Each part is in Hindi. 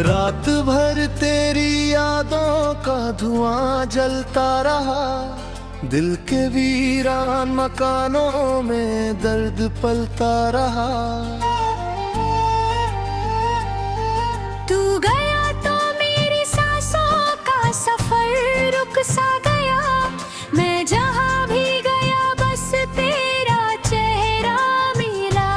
रात भर तेरी यादों का धुआं जलता रहा, दिल के वीरान मकानों में दर्द पलता रहा। तू गया तो मेरी सांसों का सफर रुक सा गया, मैं जहां भी गया बस तेरा चेहरा मिला।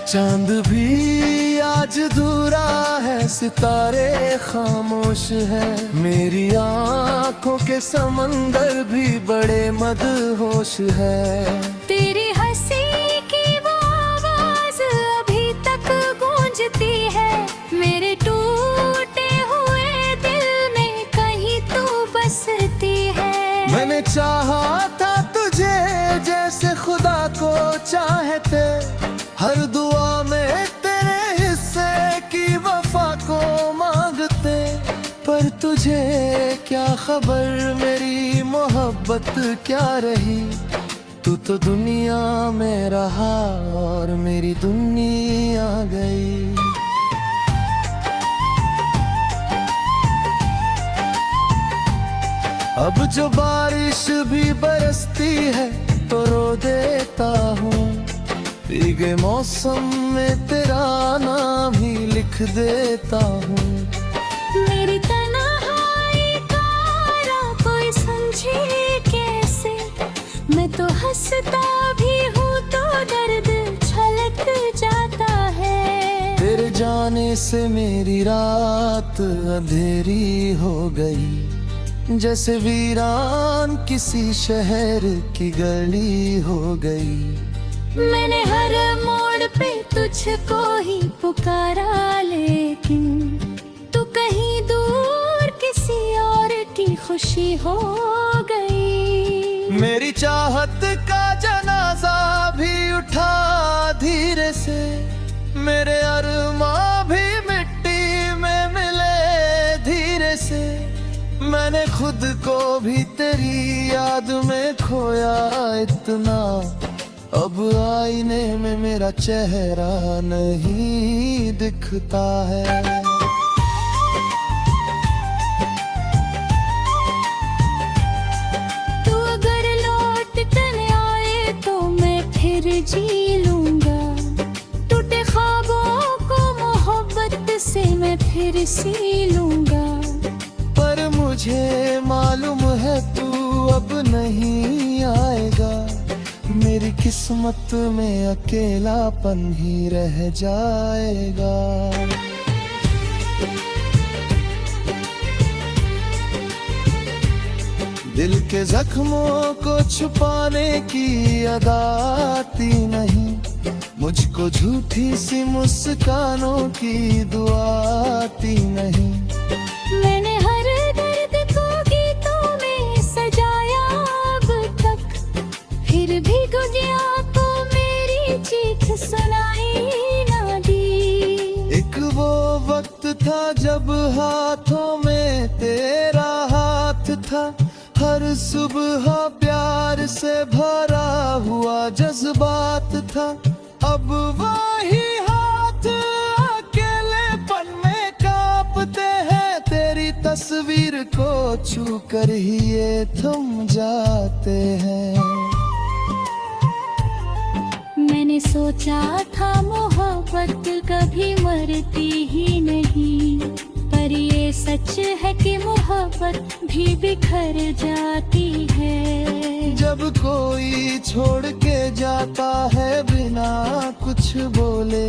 चांद भी आज अधूरा है, सितारे खामोश है, मेरी आंखों के समंदर भी बड़े मदहोश है। तेरी हंसी की वो आवाज अभी तक गूंजती है, मेरे टूटे हुए दिल में कहीं तू बसती है। मैंने चाहा था तुझे जैसे खुदा को चाहते, हर दुआ में तेरे हिस्से की वफा को मांगते, पर तुझे क्या खबर मेरी मोहब्बत क्या रही। तू तो दुनिया में रहा और मेरी दुनिया गई। अब जो बारिश भी बरसती है तो रो देता हूँ, भीगे मौसम में तेरा नाम ही लिख देता हूँ। मेरी तन्हाई का राह कोई समझे कैसे, मैं तो हंसता भी हूँ तो दर्द छलक जाता है। तेरे जाने से मेरी रात अंधेरी हो गई, जैसे वीरान किसी शहर की गली हो गई। मैंने हर मोड़ पे तुझको ही पुकारा, लेकिन तू कहीं दूर किसी और की खुशी हो गई। मेरी चाहत का जनाजा भी उठा धीरे से, मेरे अरमां भी मिट्टी में मिले धीरे से। मैंने खुद को भी तेरी याद में खोया इतना, अब आईने में मेरा चेहरा नहीं दिखता है। तू अगर लौट कर आए तो मैं फिर जी लूंगा, टूटे ख्वाबों को मोहब्बत से मैं फिर सी लूंगा। पर मुझे मालूम है तू अब नहीं आएगा, मेरी किस्मत में अकेलापन ही रह जाएगा। दिल के जख्मों को छुपाने की अदा आती नहीं, मुझको झूठी सी मुस्कानों की दुआ आती नहीं। मैंने हर दर्द को गीतों में सजाया अब तक, फिर भी गुजिया को मेरी चीख सुनाई ना दी। एक वो वक्त था जब हाथों में तेरा हाथ था, हर सुबह प्यार से भरा हुआ जज्बात था। अब वही हाथ अकेलेपन में कांपते हैं, तेरी तस्वीर को छू कर ही ये थम जाते हैं। मैंने सोचा था मोहब्बत कभी मरती ही नहीं, पर ये सच है कि मोहब्बत भी बिखर जाती है। जब कोई छोड़ के जाता है बिना कुछ बोले,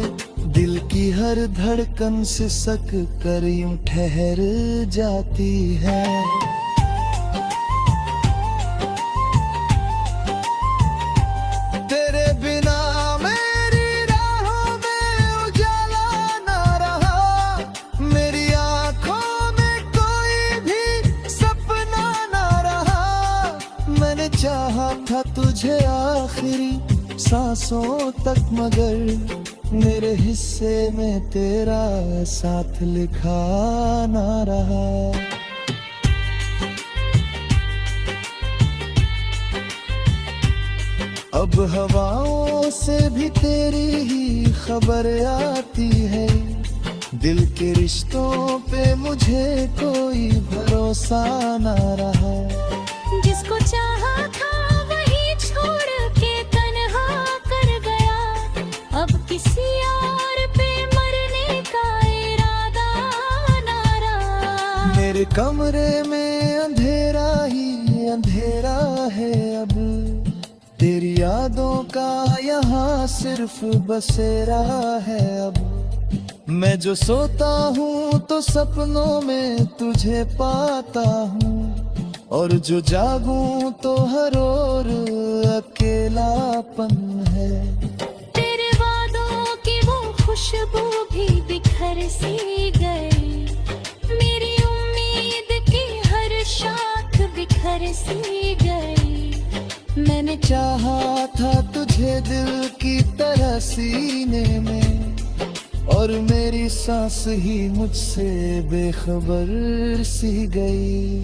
दिल की हर धड़कन सिसक कर यूं ठहर जाती है। तेरे बिना मेरी राहों में उजाला ना रहा, मेरी आंखों में कोई भी सपना ना रहा। मैंने चाहा था तुझे आखिरी सांसों तक, मगर मेरे हिस्से में तेरा साथ लिखा ना रहा। अब हवाओं दुआओं से भी तेरी ही खबर आती है। दिल के रिश्तों पे मुझे कोई भरोसा ना रहा। जिसको चाहा था वही छोड़ के तन्हा कर गया। अब किसी और पे मरने का इरादा ना रहा। मेरे कमरे में अंधेरा ही अंधेरा है अब। तेरी यादों का यहाँ सिर्फ बसेरा है अब। मैं जो सोता हूँ तो सपनों में तुझे पाता हूँ, और जो जागूं तो हर ओर अकेलापन है। तेरे वादों की वो खुशबू भी बिखर सी गई। मेरी उम्मीद की हर शाख बिखर सी गई। मैंने चाहा था तुझे दिल की तरह सीने में, और मेरी सांस ही मुझसे बेखबर सी गई।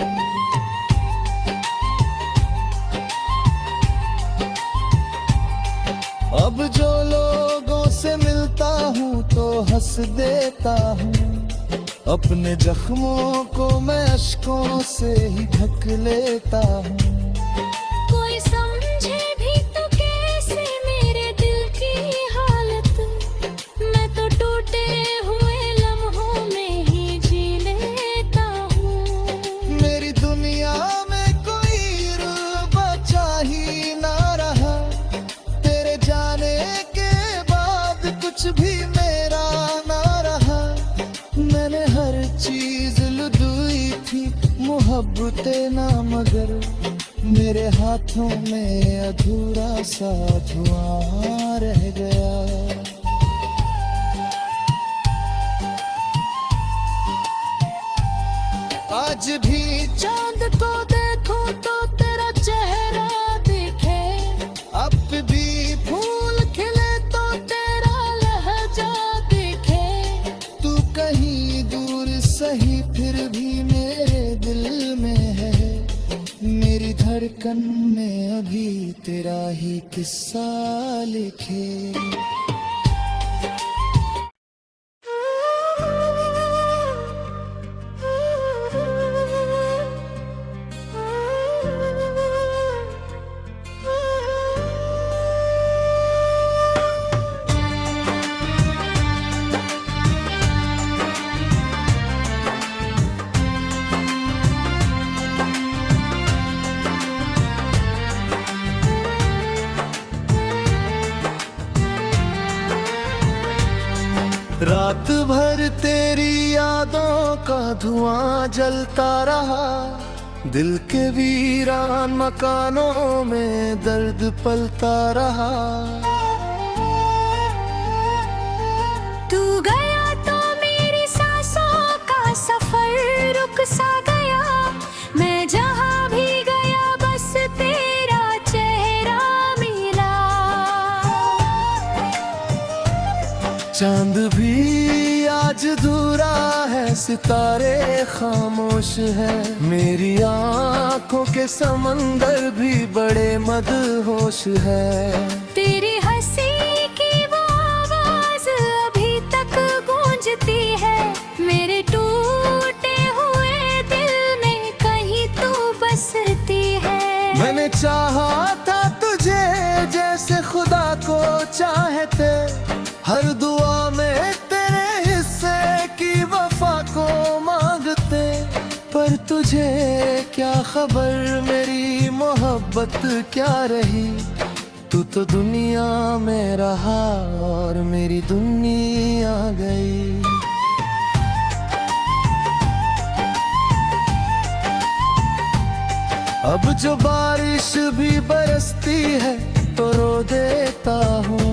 अब जो लोगों से मिलता हूँ तो हंस देता हूँ। अपने जख्मों को मैं अश्कों से ही ढक लेता हूँ। कोई समझे भी तो कैसे मेरे दिल की हालत। मैं तो टूटे हुए लम्हों में ही जी लेता हूँ। मेरी दुनिया में कोई बचा ही ना रहा। तेरे जाने के बाद कुछ भी मेरा ना रहा। मैंने हर चीज लुटाई थी मोहब्बतें ना, मगर मेरे हाथों में अधूरा सा धुआं रह गया। आज भी चांद को देखूं तो तेरा चेहरा दिखे। अब भी फूल खिले तो तेरा लहजा दिखे। तू कहीं दूर सही फिर भी मेरे दिल में है। मेरी धड़कन में अभी तेरा ही किस्सा लिखे। रात भर तेरी यादों का धुआं जलता रहा। दिल के वीरान मकानों में दर्द पलता रहा। तू गया तो मेरी सांसों का सफर रुक सा गया। मैं जहाँ भी गया बस तेरा चेहरा मिला। चांद भी आज अधूरा है, सितारे खामोश है। मेरी आंखों के समंदर भी बड़े मदहोश है। तेरी हंसी की वो आवाज अभी तक गूंजती है। मेरे टूटे हुए दिल में कहीं तू बसती है। मैंने चाहा था तुझे जैसे खुदा को चाहते। हर दुआ में तेरे हिस्से की वफा को मांगते। पर तुझे क्या खबर मेरी मोहब्बत क्या रही। तू तो दुनिया में रहा और मेरी दुनिया गई। अब जो बारिश भी बरसती है तो रो देता हूँ।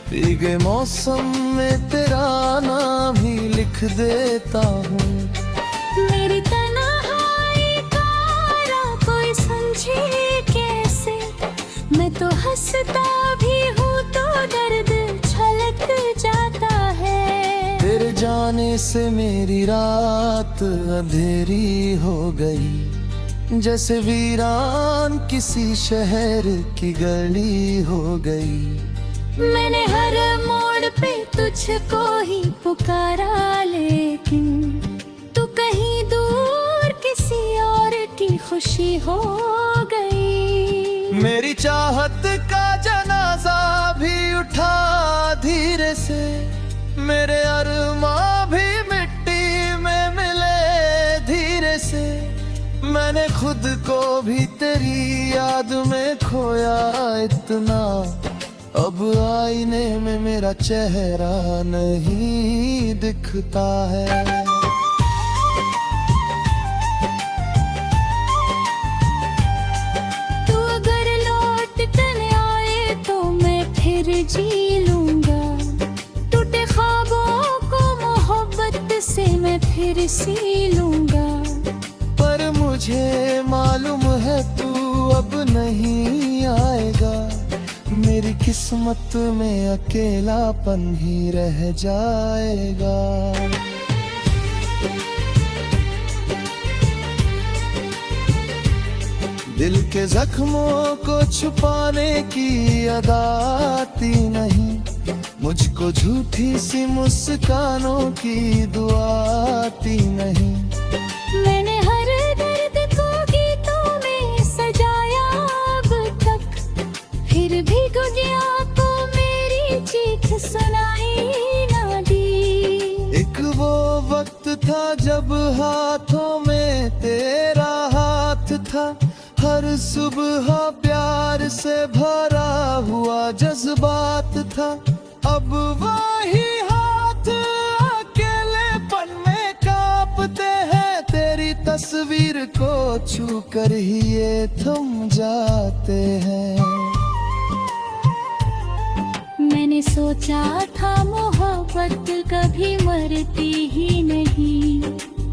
भीगे मौसम में तेरा नाम ही लिख देता हूँ। मेरी तन्हाई का राह कोई समझे कैसे। मैं तो हंसता भी हूँ तो दर्द छलक जाता है। तेरे जाने से मेरी रात अंधेरी हो गई। जैसे वीरान किसी शहर की गली हो गई। मैंने हर मोड़ पे तुझको ही पुकारा, लेकिन तू कहीं दूर किसी और की खुशी हो गई। मेरी चाहत का जनाजा भी उठा धीरे से, मेरे अरमां भी मिट्टी में मिले धीरे से। मैंने खुद को भी तेरी याद में खोया इतना, अब आईने में मेरा चेहरा नहीं दिखता है। तू अगर लौट कर आए तो मैं फिर जी लूंगा, टूटे ख्वाबों को मोहब्बत से मैं फिर सी लूंगा। पर मुझे मालूम है तू अब नहीं आएगा, मेरी किस्मत में अकेलापन ही रह जाएगा। दिल के जख्मों को छुपाने की अदा आती नहीं, मुझको झूठी सी मुस्कानों की दुआ आती नहीं। मैंने हर दर्द को गीतों में सजाया अब तक, फिर भी गुजिया को मेरी चीख सुनाई ना दी। एक वो वक्त था जब हाथों में तेरा हाथ था, हर सुबह प्यार से भरा हुआ जज्बात था। अब वही हाथ अकेलेपन में कांपते हैं, तेरी तस्वीर को छू कर ही ये थम जाते हैं। मैंने सोचा था मोहब्बत कभी मरती ही नहीं,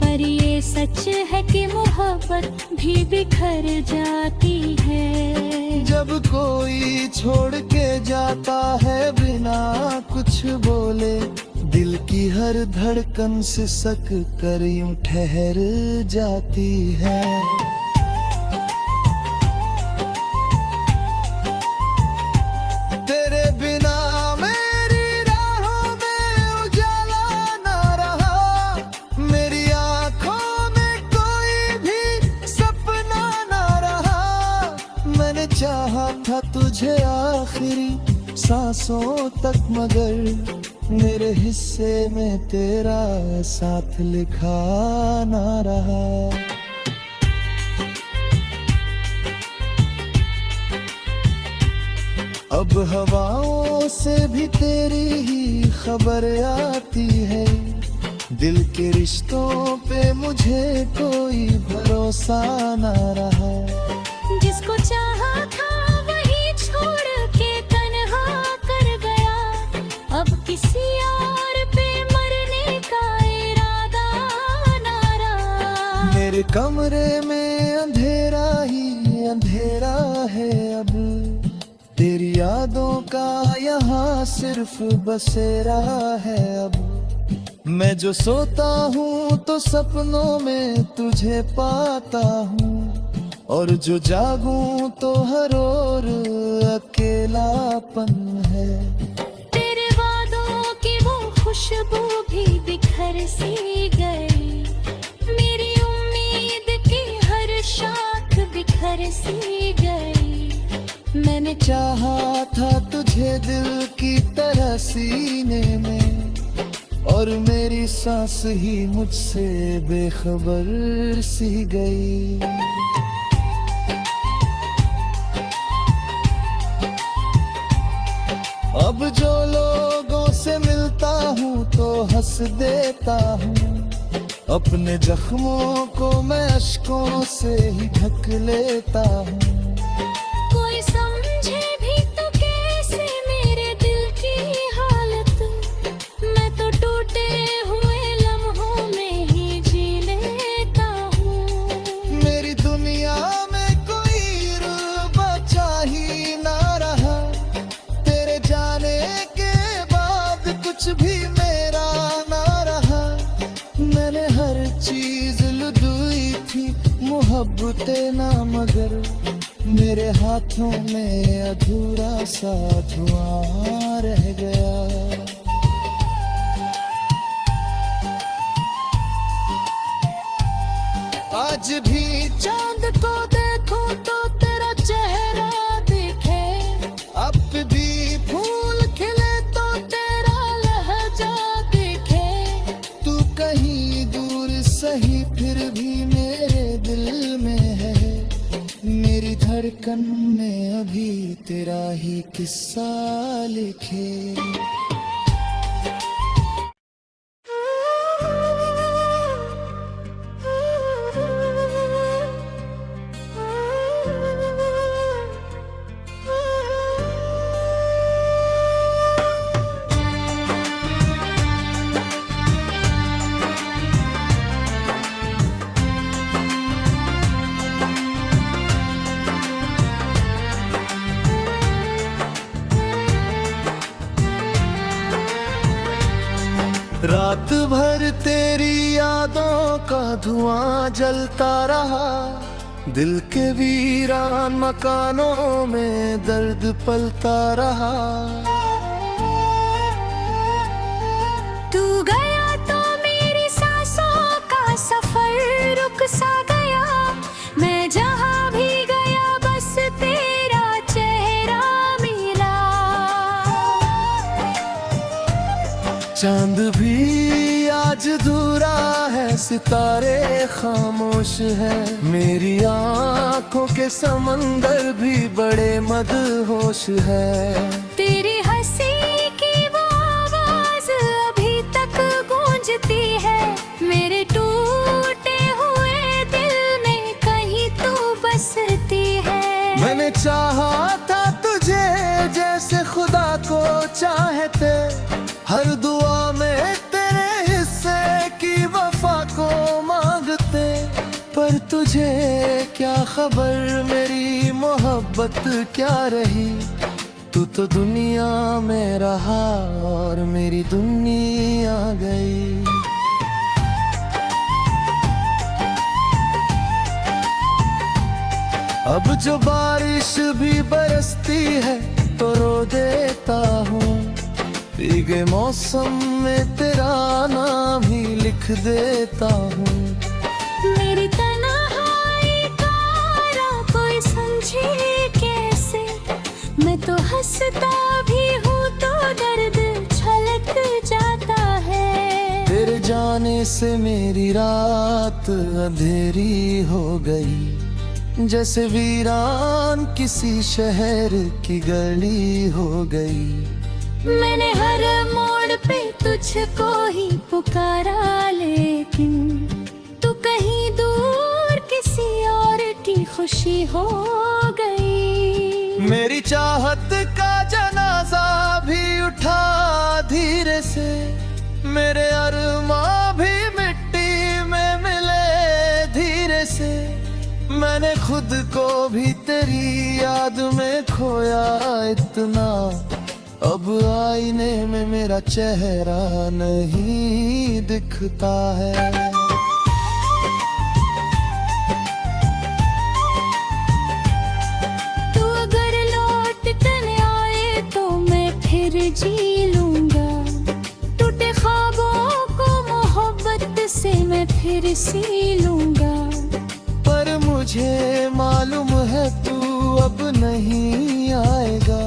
पर ये सच है कि मोहब्बत भी बिखर जाती है। जब कोई छोड़ के जाता है बिना कुछ बोले, दिल की हर धड़कन सिसक कर यूं ठहर जाती है। तेरे बिना मेरी राहों में उजाला ना रहा, मेरी आंखों में कोई भी सपना ना रहा। मैंने चाहा था तुझे आखिरी सांसों तक, मगर मेरे हिस्से में तेरा साथ लिखा ना रहा। अब हवाओं से भी तेरी ही खबर आती है, दिल के रिश्तों पे मुझे कोई भरोसा ना रहा। जिसको चाहा था वही छोड़ के तन्हा कर गया, अब किसी और पे मरने का इरादा ना रहा। मेरे कमरे में अंधेरा ही अंधेरा है अब, तेरी यादों का यहाँ सिर्फ बसेरा है अब। मैं जो सोता हूँ तो सपनों में तुझे पाता हूँ, और जो जागूं तो हर ओर अकेलापन है। तेरे वादों की वो खुशबू भी बिखर सी गई, मेरी उम्मीद की हर शाख बिखर सी गई। मैंने चाहा था तुझे दिल की तरह सीने में, और मेरी सांस ही मुझसे बेखबर सी गई। अब जो लोगों से मिलता हूँ तो हंस देता हूँ, अपने जख्मों को मैं अश्कों से ही ढक लेता हूँ। कोई समझे भी तो कैसे मेरे दिल की हालत, मैं तो टूटे हुए लम्हों में ही जी लेता हूँ। मेरी दुनिया में कोई बचा ही ना रहा, तेरे जाने के बाद कुछ भी मेरा ना रहा। मैंने हर चीज लुदुई थी मोहब्बतें ना, मगर तेरे हाथों में अधूरा सा धुआं रह गया। आज भी चांद को देखूं तो तेरा चेहरा दिखे, अब भी फूल खिले तो तेरा लहजा दिखे। तू कहीं दूर सही फिर भी मेरे दिल में है, मेरी धड़कन में अभी तेरा ही किस्सा लिखे। रात भर तेरी यादों का धुआं जलता रहा, दिल के वीरान मकानों में दर्द पलता रहा। तू गया तो मेरी सांसों का सफर रुक सा गया, मैं जहाँ भी गया बस तेरा चेहरा मिला। चांद भी आज अधूरा है, सितारे खामोश है, मेरी आंखों के समंदर भी बड़े मदहोश है। तेरी हंसी की वो आवाज अभी तक गूंजती है, मेरे टूटे हुए दिल में कहीं तू बसती है। मैंने चाहा था तुझे जैसे खुदा को चाहते, हर दुआ में तेरे हिस्से की वफा को मांगते। पर तुझे क्या खबर मेरी मोहब्बत क्या रही, तू तो दुनिया में रहा और मेरी दुनिया गई। अब जो बारिश भी बरसती है तो रो देता हूँ, भीगे मौसम में तेरा नाम ही लिख देता हूँ। मेरी तन्हाई का राह कोई समझे कैसे, मैं तो हंसता भी हूँ तो दर्द छलक जाता है। तेरे जाने से मेरी रात अंधेरी हो गई, जैसे वीरान किसी शहर की गली हो गई। मैंने हर मोड़ पे तुझको ही पुकारा, लेकिन तू कहीं दूर किसी और की खुशी हो गई। मेरी चाहत का जनाजा भी उठा धीरे से, मेरे अरमां भी मिट्टी में मिले धीरे से। मैंने खुद को भी तेरी याद में खोया इतना, अब आईने में मेरा चेहरा नहीं दिखता है। तू अगर लौट कर आए तो मैं फिर जी लूंगा, टूटे ख्वाबों को मोहब्बत से मैं फिर सी लूंगा। पर मुझे मालूम है तू अब नहीं आएगा,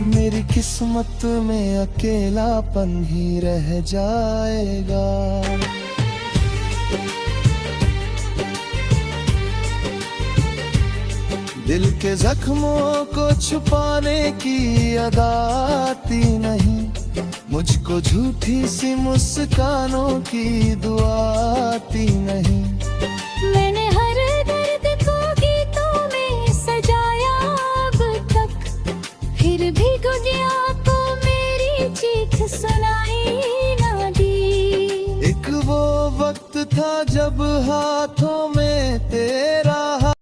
मेरी किस्मत में अकेलापन ही रह जाएगा। दिल के जख्मों को छुपाने की अदा आती नहीं, मुझको झूठी सी मुस्कानों की दुआ आती नहीं। मैंने हर दर्द को गीतों में सजाया अब तक, फिर भी गुजिया को मेरी चीख सुनाई ना दी। एक वो वक्त था जब हाथों